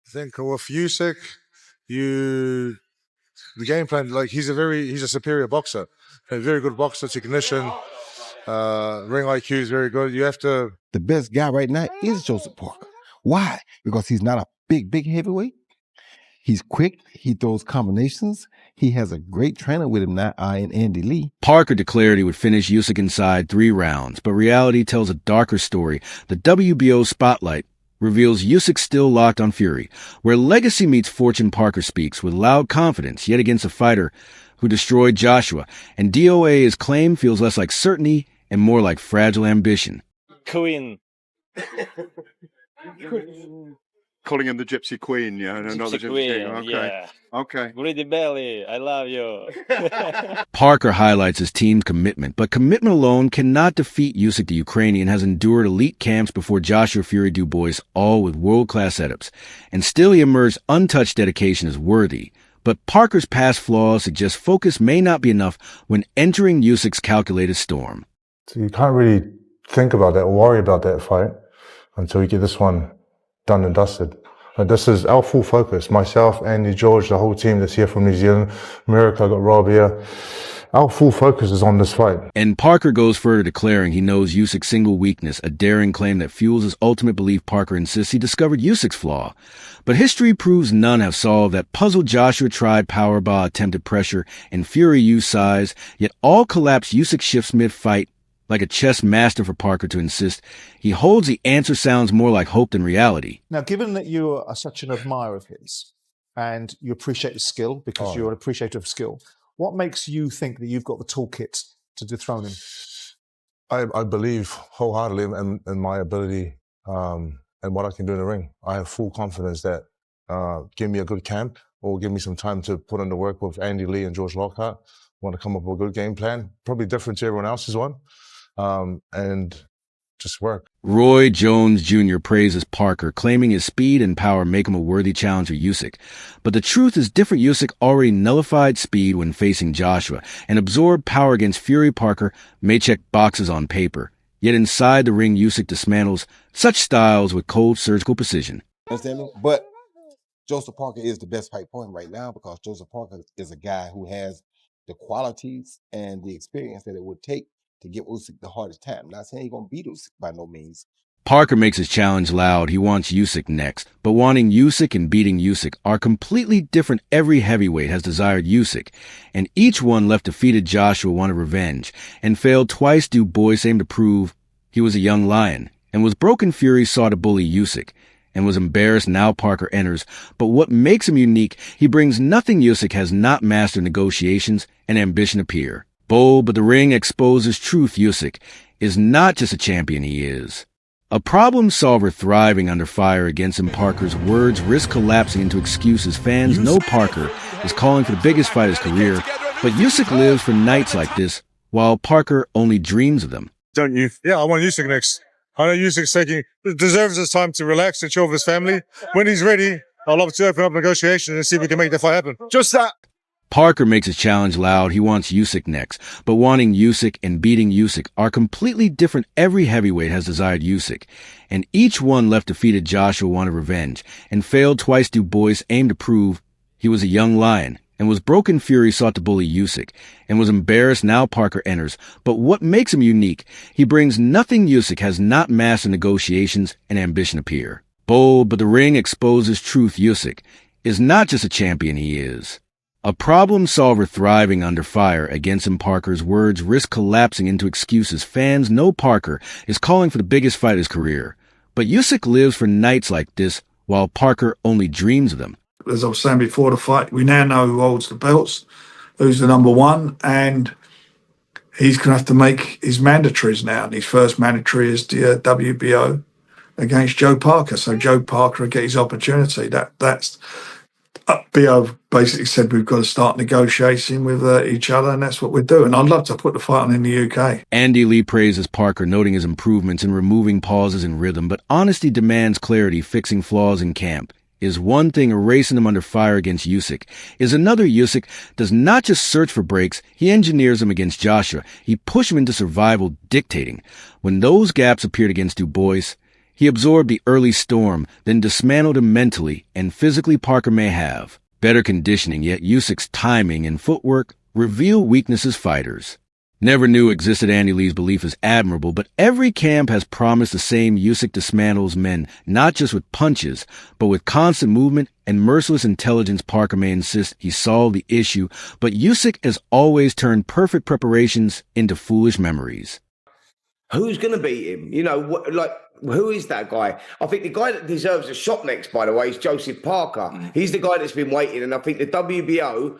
I think with Usyk, the game plan, like he's a superior boxer, a very good boxer, technician, ring IQ is very good. You have to. The best guy right now is Joseph Parker. Why? Because he's not a big heavyweight. He's quick. He throws combinations. He has a great trainer with him now, in Andy Lee. Parker declared he would finish Usyk inside 3 rounds, but reality tells a darker story. The WBO spotlight reveals Usyk still locked on Fury, where legacy meets fortune. Parker speaks with loud confidence, yet against a fighter who destroyed Joshua, and DOA's claim feels less like certainty and more like fragile ambition. Queen. Calling him the Gypsy Queen, yeah. Not the Gypsy Queen. Okay. Yeah. Okay. Greedy belly, I love you. Parker highlights his team's commitment, but commitment alone cannot defeat Usyk. The Ukrainian has endured elite camps before Joshua Fury Du Bois, all with world-class setups, and still he emerged untouched. Dedication is worthy. But Parker's past flaws suggest focus may not be enough when entering Usyk's calculated storm. So you can't really think about that or worry about that fight until you get this one done and dusted. But this is our full focus. Myself, Andy, George, the whole team that's here from New Zealand, America, I got Rob here. Our full focus is on this fight. And Parker goes further, declaring he knows Usyk's single weakness, a daring claim that fuels his ultimate belief. Parker insists he discovered Usyk's flaw. But history proves none have solved that puzzle. Joshua tried powerbomb, attempted pressure, and Fury used size, yet all collapsed. Usyk shifts mid-fight. Like a chess master for Parker to insist he holds the answer sounds more like hope than reality. Now, given that you are such an admirer of his and you appreciate his skill because you're an appreciator of skill, what makes you think that you've got the toolkit to dethrone him? I believe wholeheartedly in my ability and what I can do in the ring. I have full confidence that give me a good camp or give me some time to put in the work with Andy Lee and George Lockhart. Want to come up with a good game plan, probably different to everyone else's one. And just work. Roy Jones Jr. praises Parker, claiming his speed and power make him a worthy challenger to Usyk. But the truth is different. Usyk already nullified speed when facing Joshua and absorbed power against Fury. Parker may check boxes on paper, yet inside the ring Usyk dismantles such styles with cold surgical precision. Understand me? But Joseph Parker is the best fight point right now because Joseph Parker is a guy who has the qualities and the experience that it would take to give Usyk the hardest time. I'm not saying he's going to beat Usyk by no means. Parker makes his challenge loud. He wants Usyk next. But wanting Usyk and beating Usyk are completely different. Every heavyweight has desired Usyk, and each one left defeated. Joshua wanted revenge and failed twice. Du Bois aimed to prove he was a young lion and was broken. Fury sought to bully Usyk and was embarrassed. Now Parker enters, but what makes him unique, he brings nothing Usyk has not mastered: negotiations and ambition appear. Bold, but the ring exposes truth. Usyk is not just a champion, he is a problem solver thriving under fire against him. Parker's words risk collapsing into excuses. Fans know Parker is calling for the biggest fight of his career, but Usyk lives for nights like this, while Parker only dreams of them. Don't you? Yeah, I want Usyk next. I know Usyk deserves his time to relax and chill with his family. When he's ready, I'd love to open up negotiations and see if we can make the fight happen. Just that. Parker makes his challenge loud. He wants Usyk next, but wanting Usyk and beating Usyk are completely different. Every heavyweight has desired Usyk, and each one left defeated. Joshua wanted revenge and failed twice. Du Bois aimed to prove he was a young lion and was broken. Fury sought to bully Usyk and was embarrassed. Now Parker enters, but what makes him unique, he brings nothing Usyk has not mastered: negotiations and ambition appear. Bold, but the ring exposes truth. Usyk is not just a champion, he is a problem solver thriving under fire against him. Parker's words risk collapsing into excuses. Fans know Parker is calling for the biggest fight of his career, but Usyk lives for nights like this, while Parker only dreams of them. As I was saying before the fight, we now know who holds the belts, who's the number one, and he's going to have to make his mandatories now. And his first mandatory is the WBO against Joe Parker. So Joe Parker will get his opportunity. That's BO basically said we've got to start negotiating with each other, and that's what we're doing. I'd love to put the fight on in the UK. Andy Lee praises Parker, noting his improvements in removing pauses in rhythm, but honesty demands clarity. Fixing flaws in camp is one thing, erasing them under fire against Usyk is another. Usyk does not just search for breaks, he engineers them against Joshua. He pushed him into survival, dictating. When those gaps appeared against Du Bois, He absorbed the early storm, then dismantled him mentally and physically. Parker may have better conditioning, yet Usyk's timing and footwork reveal weaknesses fighters never knew existed. Andy Lee's belief is admirable, but every camp has promised the same. Usyk dismantles men, not just with punches, but with constant movement and merciless intelligence. Parker may insist he solved the issue, but Usyk has always turned perfect preparations into foolish memories. Who's going to beat him? You know, who is that guy? I think the guy that deserves a shot next, by the way, is Joseph Parker. He's the guy that's been waiting, and I think the WBO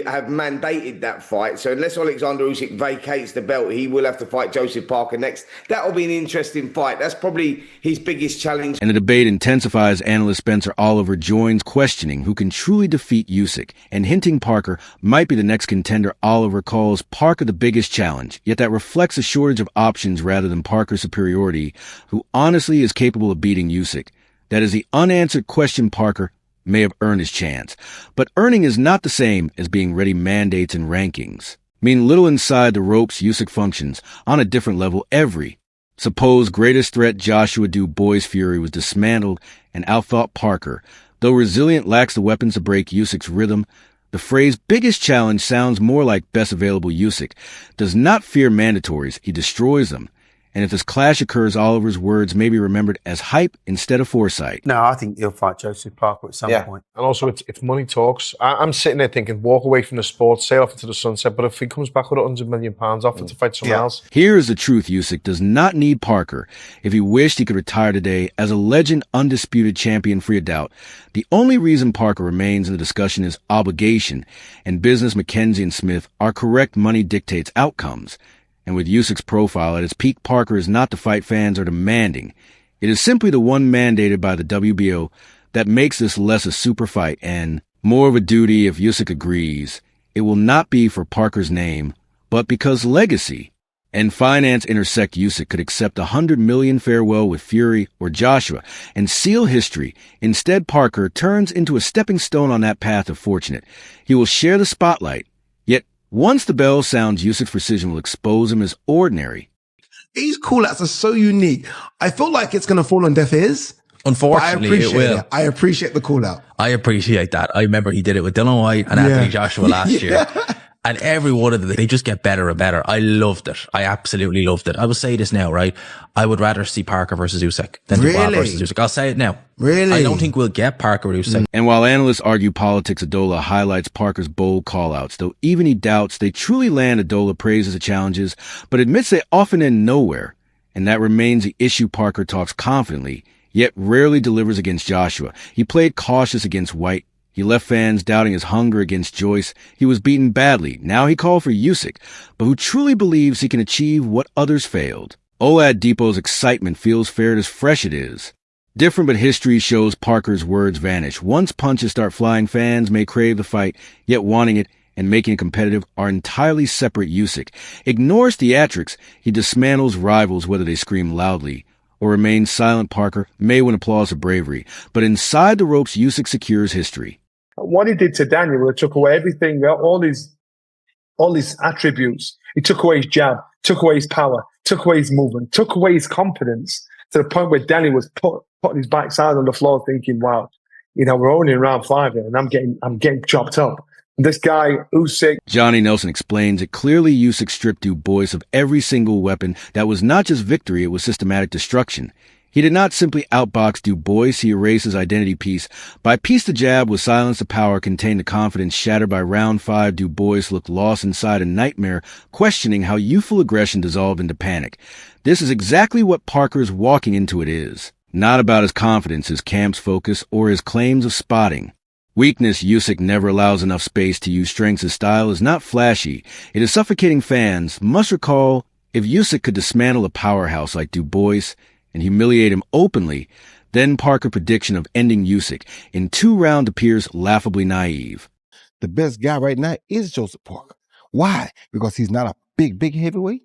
have mandated that fight. So unless Oleksandr Usyk vacates the belt, he will have to fight Joseph Parker next. That'll be an interesting fight. That's probably his biggest challenge. And the debate intensifies. Analyst Spencer Oliver joins, questioning who can truly defeat Usyk and hinting Parker might be the next contender. Oliver calls Parker the biggest challenge, yet that reflects a shortage of options rather than Parker's superiority, who honestly is capable of beating Usyk. That is the unanswered question. Parker may have earned his chance, but earning is not the same as being ready. Mandates and rankings mean little inside the ropes. Usyk functions on a different level. Every supposed greatest threat, Joshua Du Bois Fury, was dismantled and outthought. Parker, though resilient, lacks the weapons to break Usyk's rhythm. The phrase biggest challenge sounds more like best available. Usyk does not fear mandatories, he destroys them. And if this clash occurs, Oliver's words may be remembered as hype instead of foresight. No, I think he'll fight Joseph Parker at some point. And also, it's money talks. I'm sitting there thinking, walk away from the sport, sail off into the sunset. But if he comes back with £100 million, offer to fight someone else. Here is the truth. Usyk does not need Parker. If he wished, he could retire today as a legend, undisputed champion, free of doubt. The only reason Parker remains in the discussion is obligation. And business, McKenzie and Smith are correct. Money dictates outcomes. And with Usyk's profile at its peak, Parker is not the fight fans are demanding. It is simply the one mandated by the WBO that makes this less a super fight and more of a duty. If Usyk agrees, it will not be for Parker's name, but because legacy and finance intersect. Usyk could accept $100 million farewell with Fury or Joshua and seal history. Instead, Parker turns into a stepping stone on that path of fortune. He will share the spotlight. Yet, once the bell sounds, Usyk's precision will expose him as ordinary. These call-outs are so unique. I feel like it's going to fall on deaf ears. Unfortunately, it will. I appreciate the call-out. I appreciate that. I remember he did it with Dylan White and Anthony Joshua last year. And every one of them, they just get better and better. I loved it. I absolutely loved it. I will say this now, right? I would rather see Parker versus Usyk than Dubois versus Usyk. I'll say it now. Really? I don't think we'll get Parker with Usyk. And while analysts argue politics, Adola highlights Parker's bold callouts. Though even he doubts they truly land, Adola praises the challenges, but admits they often end nowhere. And that remains the issue. Parker talks confidently, yet rarely delivers against Joshua. He played cautious against White. He left fans doubting his hunger against Joyce. He was beaten badly. Now he called for Usyk, but who truly believes he can achieve what others failed. Oladipo's excitement feels fair as fresh it is. Different, but history shows Parker's words vanish. Once punches start flying, fans may crave the fight, yet wanting it and making it competitive are entirely separate. Usyk ignores theatrics. He dismantles rivals whether they scream loudly or remain silent. Parker may win applause for bravery, but inside the ropes, Usyk secures history. What he did to Daniel, it took away everything, all his attributes. He took away his jab, took away his power, took away his movement, took away his confidence to the point where Daniel was putting his backside on the floor, thinking, "Wow, we're only in round 5 here, and I'm getting chopped up." And this guy Usyk. Johnny Nelson explains it clearly. Usyk stripped Du Bois of every single weapon. That was not just victory; it was systematic destruction. He did not simply outbox Du Bois, he erased his identity piece by piece. The jab was silence, the power contained the confidence. Shattered by round 5, Du Bois looked lost inside a nightmare, questioning how youthful aggression dissolved into panic. This is exactly what Parker's walking into it is. Not about his confidence, his camp's focus, or his claims of spotting weakness. Usyk never allows enough space to use strengths. His style is not flashy. It is suffocating. Fans must recall, if Usyk could dismantle a powerhouse like Du Bois and humiliate him openly, then Parker's prediction of ending Usyk in 2 rounds appears laughably naive. The best guy right now is Joseph Parker. Why? Because he's not a big heavyweight.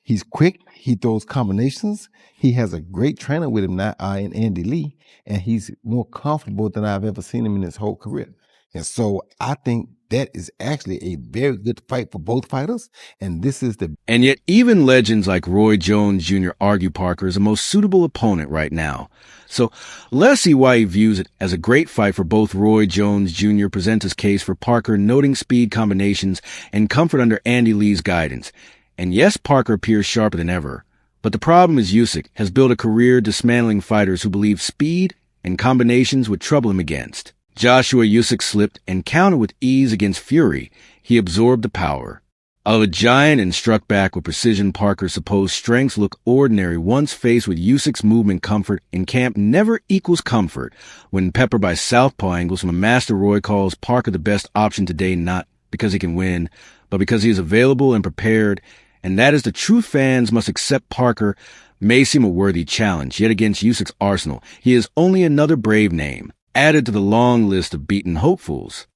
He's quick. He throws combinations. He has a great trainer with him now in Andy Lee, and he's more comfortable than I've ever seen him in his whole career. And so I think that is actually a very good fight for both fighters. And this is the. And yet even legends like Roy Jones Jr. argue Parker is the most suitable opponent right now. So let's see why he views it as a great fight for both. Roy Jones Jr. presents his case for Parker, noting speed combinations and comfort under Andy Lee's guidance. And yes, Parker appears sharper than ever. But the problem is Usyk has built a career dismantling fighters who believe speed and combinations would trouble him against. Joshua Usyk slipped and countered with ease against Fury. He absorbed the power of a giant and struck back with precision. Parker's supposed strengths look ordinary once faced with Usyk's movement. Comfort in camp never equals comfort. When peppered by southpaw angles from a master, Roy calls Parker the best option today, not because he can win, but because he is available and prepared. And that is the truth. Fans must accept. Parker may seem a worthy challenge, yet against Usyk's arsenal, he is only another brave name added to the long list of beaten hopefuls.